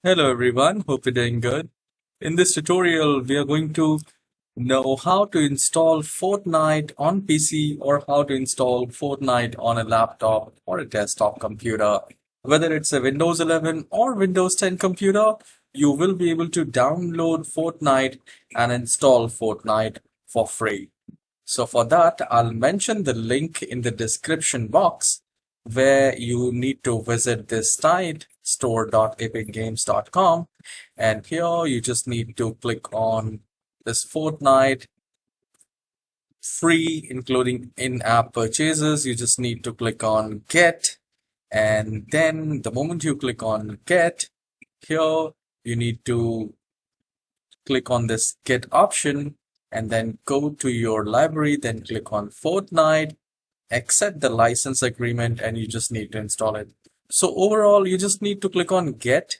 Hello everyone, hope you're doing good. In this tutorial, we are going to know how to install Fortnite on PC or how to install Fortnite on a laptop or a desktop computer. Whether it's a Windows 11 or Windows 10 computer, you will be able to download Fortnite and install Fortnite for free. So for that, I'll mention the link in the description box where you need to visit this site store.epicgames.com, and here you just need to click on this Fortnite free including in-app purchases. You just need to click on get, and then the moment you click on get, here you need to click on this get option and then go to your library, then click on Fortnite, accept the license agreement, and you just need to install it. So overall, you just need to click on get,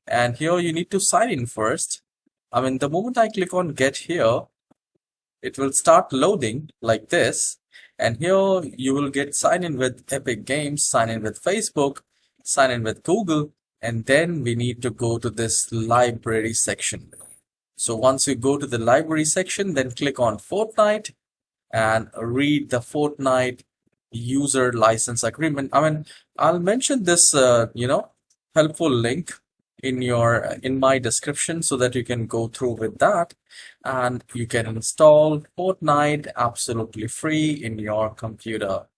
and here you need to sign in first. The moment I click on get here, it will start loading like this, and here you will get sign in with Epic Games, sign in with Facebook, sign in with Google, and then we need to go to this library section. So once you go to the library section, then click on Fortnite and read the Fortnite user license agreement. I'll mention this helpful link in my description so that you can go through with that and you can install Fortnite absolutely free in your computer.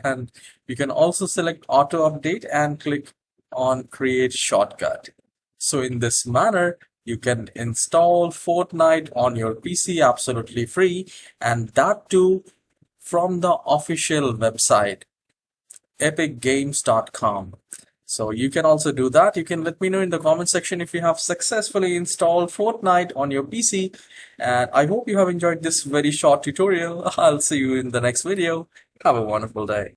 And you can also select auto update and click on create shortcut. So in this manner, you can install Fortnite on your PC absolutely free, and that too from the official website, epicgames.com. So you can also do that. You can let me know in the comment section if you have successfully installed Fortnite on your PC. And I hope you have enjoyed this very short tutorial. I'll see you in the next video. Have a wonderful day.